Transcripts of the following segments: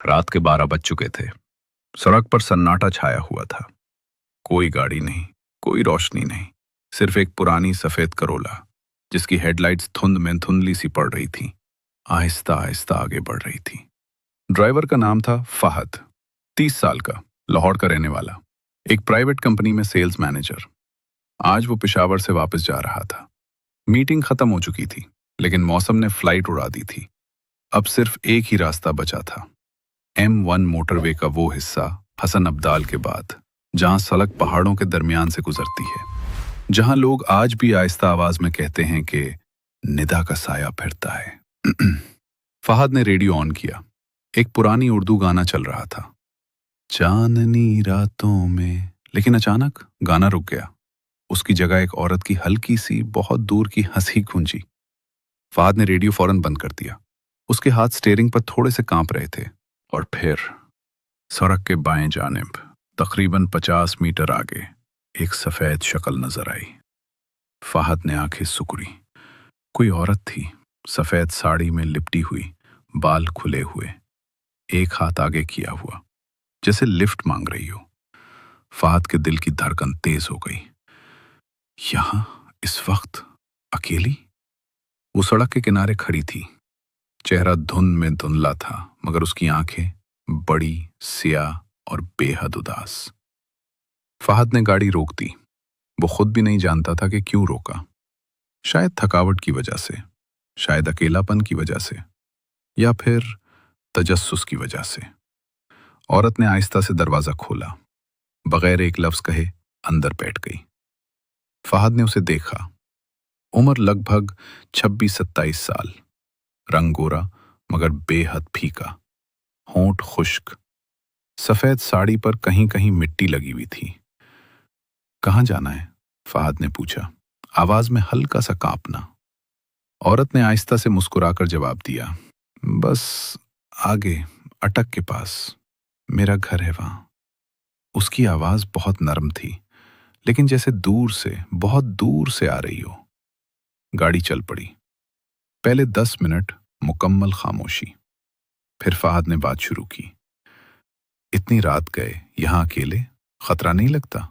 रात के 12 बज चुके थे। सड़क पर सन्नाटा छाया हुआ था। कोई गाड़ी नहीं, कोई रोशनी नहीं, सिर्फ एक पुरानी सफेद करोला जिसकी हेडलाइट्स धुंध में धुंधली सी पड़ रही थी, आहिस्ता आहिस्ता आगे बढ़ रही थी। ड्राइवर का नाम था फहद, 30 साल का, लाहौर का रहने वाला, एक प्राइवेट कंपनी में सेल्स मैनेजर। आज वो पेशावर से वापस जा रहा था। मीटिंग खत्म हो चुकी थी, लेकिन मौसम ने फ्लाइट उड़ा दी थी। अब सिर्फ एक ही रास्ता बचा था, M1 मोटरवे का वो हिस्सा हसन अब्दाल के बाद जहां सड़क पहाड़ों के दरमियान से गुजरती है, जहां लोग आज भी आहिस्ता आवाज में कहते हैं कि निदा का साया फिरता है। फहद ने रेडियो ऑन किया। एक पुरानी उर्दू गाना चल रहा था, चांदनी रातों में। लेकिन अचानक गाना रुक गया। उसकी जगह एक औरत की हल्की सी, बहुत दूर की हंसी गूंजी। फहद ने रेडियो फौरन बंद कर दिया। उसके हाथ स्टीयरिंग पर थोड़े से कांप रहे थे। और फिर सड़क के बाएं जानिब तकरीबन 50 मीटर आगे एक सफेद शक्ल नजर आई। फहद ने आंखें सुकुड़ी। कोई औरत थी, सफेद साड़ी में लिपटी हुई, बाल खुले हुए, एक हाथ आगे किया हुआ, जैसे लिफ्ट मांग रही हो। फहद के दिल की धड़कन तेज हो गई। यहां इस वक्त अकेली? वो सड़क के किनारे खड़ी थी। चेहरा धुंध में धुंधला था, मगर उसकी आंखें बड़ी, स्याह और बेहद उदास। फहद ने गाड़ी रोक दी। वो खुद भी नहीं जानता था कि क्यों रोका। शायद थकावट की वजह से, शायद अकेलापन की वजह से, या फिर तजस्सुस की वजह से। औरत ने आहिस्ता से दरवाजा खोला। बगैर एक लफ्ज कहे अंदर बैठ गई। फहद ने उसे देखा। उम्र लगभग 26-27 साल, रंग गोरा मगर बेहद फीका, होंठ खुश्क, सफेद साड़ी पर कहीं कहीं मिट्टी लगी हुई थी। कहाँ जाना है? फहद ने पूछा, आवाज में हल्का सा कांपना। औरत ने आहिस्ता से मुस्कुराकर जवाब दिया, बस आगे, अटक के पास, मेरा घर है वहां। उसकी आवाज बहुत नरम थी, लेकिन जैसे दूर से, बहुत दूर से आ रही हो। गाड़ी चल पड़ी। पहले 10 मिनट मुकम्मल खामोशी। फिर फहद ने बात शुरू की। इतनी रात गए, यहां अकेले, खतरा नहीं लगता?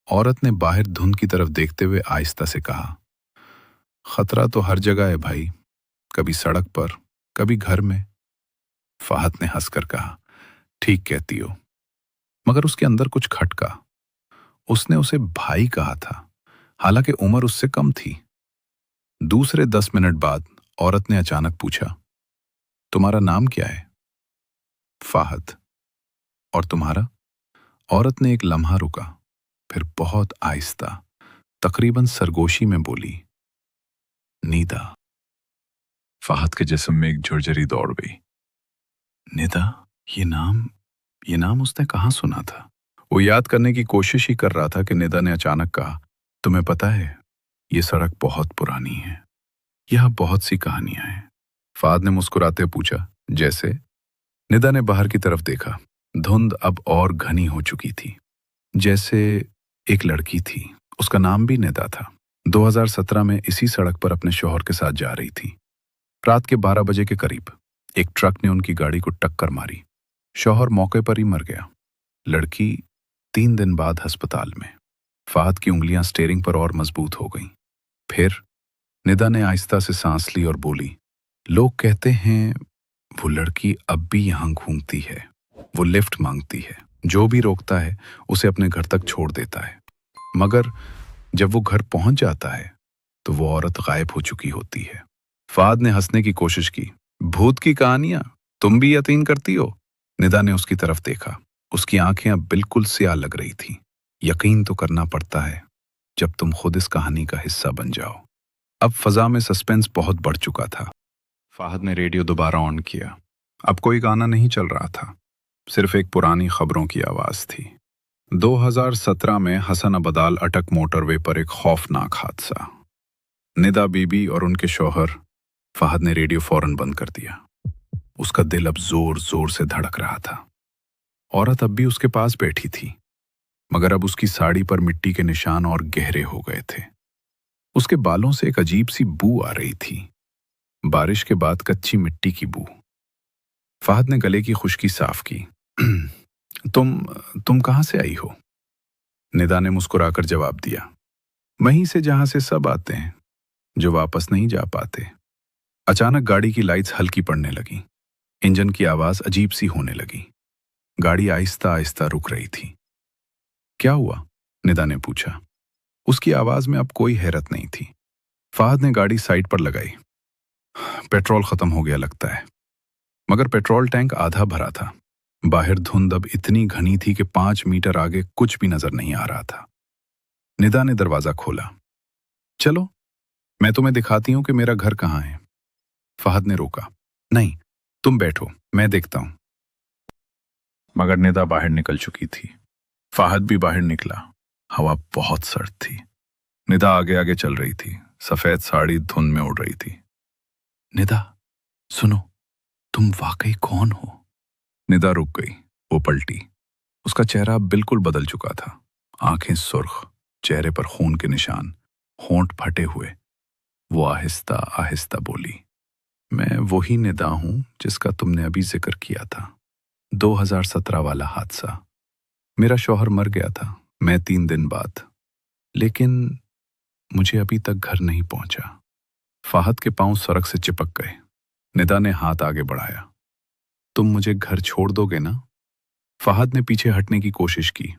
औरत ने बाहर धुंध की तरफ देखते हुए आहिस्ता से कहा, खतरा तो हर जगह है भाई, कभी सड़क पर, कभी घर में। फहद ने हंसकर कहा, ठीक कहती हो। मगर उसके अंदर कुछ खटका। उसने उसे भाई कहा था, हालांकि उम्र उससे कम थी। दूसरे 10 मिनट बाद औरत ने अचानक पूछा, तुम्हारा नाम क्या है? फहद। और तुम्हारा? औरत ने एक लम्हा रुका, फिर बहुत आहिस्ता, तकरीबन सरगोशी में बोली, निदा। फहद के जिस्म में एक झुरझरी दौड़ गई। निदा? ये नाम उसने कहाँ सुना था? वो याद करने की कोशिश ही कर रहा था कि निदा ने अचानक कहा, तुम्हें पता है, ये सड़क बहुत पुरानी है, यहाँ बहुत सी कहानियां हैं। फहद ने मुस्कुराते पूछा, जैसे? निदा ने बाहर की तरफ देखा। धुंध अब और घनी हो चुकी थी। जैसे एक लड़की थी, उसका नाम भी निदा था। 2017 में इसी सड़क पर अपने शौहर के साथ जा रही थी। रात के 12 बजे के करीब एक ट्रक ने उनकी गाड़ी को टक्कर मारी। शौहर मौके पर ही मर गया। लड़की 3 दिन बाद अस्पताल में। फहद की उंगलियां स्टीयरिंग पर और मजबूत हो गईं। फिर निदा ने आहिस्ता से सांस ली और बोली, लोग कहते हैं वो लड़की अब भी यहां घूमती है, वो लिफ्ट मांगती है, जो भी रोकता है उसे अपने घर तक छोड़ देता है। मगर जब वो घर पहुंच जाता है तो वो औरत गायब हो चुकी होती है। फहद ने हंसने की कोशिश की, भूत की कहानियां तुम भी यकीन करती हो? निदा ने उसकी तरफ देखा। उसकी आंखें अब बिल्कुल स्याह लग रही थीं। यकीन तो करना पड़ता है जब तुम खुद इस कहानी का हिस्सा बन जाओ। अब फजा में सस्पेंस बहुत बढ़ चुका था। फहद ने रेडियो दोबारा ऑन किया। अब कोई गाना नहीं चल रहा था, सिर्फ एक पुरानी खबरों की आवाज थी। 2017 में हसन अब्दाल अटक मोटरवे पर एक खौफनाक हादसा। निदा बीबी और उनके शौहर। फहद ने रेडियो फौरन बंद कर दिया। उसका दिल अब जोर जोर से धड़क रहा था। औरत अब भी उसके पास बैठी थी, मगर अब उसकी साड़ी पर मिट्टी के निशान और गहरे हो गए थे। उसके बालों से एक अजीब सी बू आ रही थी, बारिश के बाद कच्ची मिट्टी की बू। फहद ने गले की खुश्की साफ की। तुम कहाँ से आई हो? निदा ने मुस्कुराकर जवाब दिया। वहीं से जहां से सब आते हैं, जो वापस नहीं जा पाते। अचानक गाड़ी की लाइट्स हल्की पड़ने लगी। इंजन की आवाज अजीब सी होने लगी। गाड़ी आहिस्ता आहिस्ता रुक रही थी। क्या हुआ? निदा ने पूछा। उसकी आवाज में अब कोई हैरत नहीं थी। फहद ने गाड़ी साइड पर लगाई। पेट्रोल खत्म हो गया लगता है। मगर पेट्रोल टैंक आधा भरा था। बाहर धुंध अब इतनी घनी थी कि 5 मीटर आगे कुछ भी नजर नहीं आ रहा था। निदा ने दरवाजा खोला। चलो, मैं तुम्हें दिखाती हूं कि मेरा घर कहाँ है। फहद ने रोका। नहीं, तुम बैठो, मैं देखता हूं। मगर निदा बाहर निकल चुकी थी। फहद भी बाहर निकला। हवा बहुत सर्द थी। निदा आगे आगे चल रही थी। सफेद साड़ी धुंध में उड़ रही थी। निदा, सुनो, तुम वाकई कौन हो? निदा रुक गई। वो पलटी। उसका चेहरा बिल्कुल बदल चुका था। आंखें सुर्ख, चेहरे पर खून के निशान, होंठ फटे हुए। वो आहिस्ता आहिस्ता बोली, मैं वही निदा हूं जिसका तुमने अभी जिक्र किया था। 2017 वाला हादसा। मेरा शौहर मर गया था, मैं 3 दिन बाद। लेकिन मुझे अभी तक घर नहीं पहुंचा। फहद के पांव सड़क से चिपक गए। निदा ने हाथ आगे बढ़ाया। तुम मुझे घर छोड़ दोगे ना? फहद ने पीछे हटने की कोशिश की,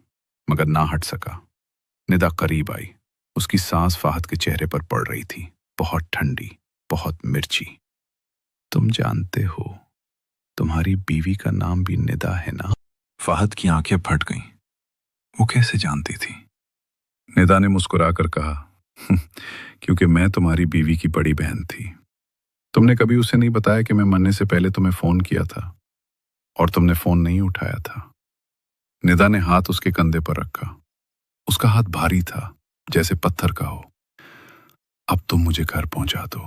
मगर ना हट सका। निदा करीब आई। उसकी सांस फहद के चेहरे पर पड़ रही थी, बहुत ठंडी, बहुत मिर्ची। तुम जानते हो, तुम्हारी बीवी का नाम भी निदा है ना? फहद की आंखें फट गईं। वो कैसे जानती थी? निदा ने मुस्कुराकर कहा, क्योंकि मैं तुम्हारी बीवी की बड़ी बहन थी। तुमने कभी उसे नहीं बताया कि मैं मरने से पहले तुम्हें फोन किया था और तुमने फोन नहीं उठाया था। निदा ने हाथ उसके कंधे पर रखा। उसका हाथ भारी था, जैसे पत्थर का हो। अब तुम मुझे घर पहुंचा दो,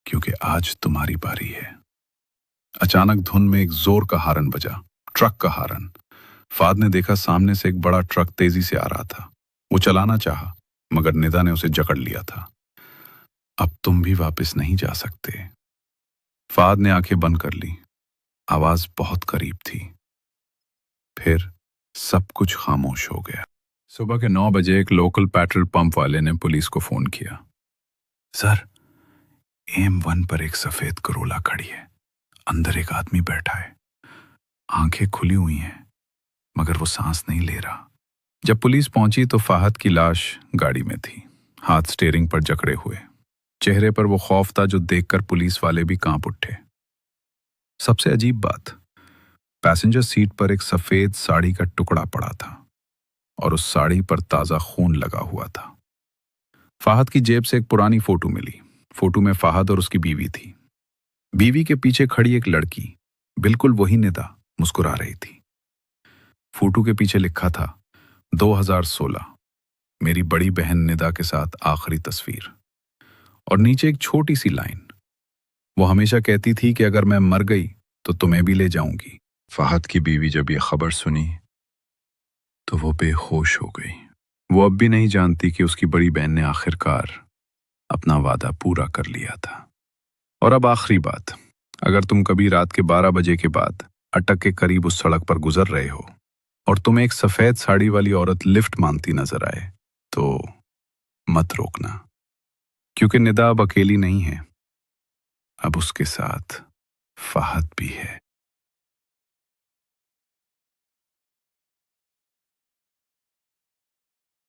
क्योंकि आज तुम्हारी बारी है। अचानक धुन में एक जोर का हारन बजा, ट्रक का हारन। फहद ने देखा सामने से एक बड़ा ट्रक तेजी से आ रहा था। वो चलाना चाहा, मगर निदा ने उसे जकड़ लिया था। अब तुम भी वापस नहीं जा सकते। फहद ने आंखें बंद कर ली। आवाज बहुत करीब थी। फिर सब कुछ खामोश हो गया। सुबह के 9 बजे एक लोकल पेट्रोल पंप वाले ने पुलिस को फोन किया। सर, M1 पर एक सफेद करोला खड़ी है। अंदर एक आदमी बैठा है। आंखें खुली हुई हैं, मगर वो सांस नहीं ले रहा। जब पुलिस पहुंची तो फहद की लाश गाड़ी में थी, हाथ स्टीयरिंग पर जकड़े हुए। चेहरे पर वो खौफ था जो देखकर पुलिस वाले भी कांप उठे। सबसे अजीब बात, पैसेंजर सीट पर एक सफेद साड़ी का टुकड़ा पड़ा था और उस साड़ी पर ताजा खून लगा हुआ था। फहद की जेब से एक पुरानी फोटो मिली। फोटो में फहद और उसकी बीवी थी। बीवी के पीछे खड़ी एक लड़की, बिल्कुल वही निदा, मुस्कुरा रही थी। फोटो के पीछे लिखा था 2016, मेरी बड़ी बहन निदा के साथ आखिरी तस्वीर। और नीचे एक छोटी सी लाइन, वो हमेशा कहती थी कि अगर मैं मर गई तो तुम्हें भी ले जाऊंगी। फहद की बीवी जब ये खबर सुनी तो वो बेहोश हो गई। वो अब भी नहीं जानती कि उसकी बड़ी बहन ने आखिरकार अपना वादा पूरा कर लिया था। और अब आखिरी बात, अगर तुम कभी रात के 12 बजे के बाद अटक के करीब उस सड़क पर गुजर रहे हो और तुम्हें एक सफेद साड़ी वाली औरत लिफ्ट मांगती नजर आए, तो मत रोकना, क्योंकि निदा अब अकेली नहीं है। अब उसके साथ फहद भी है।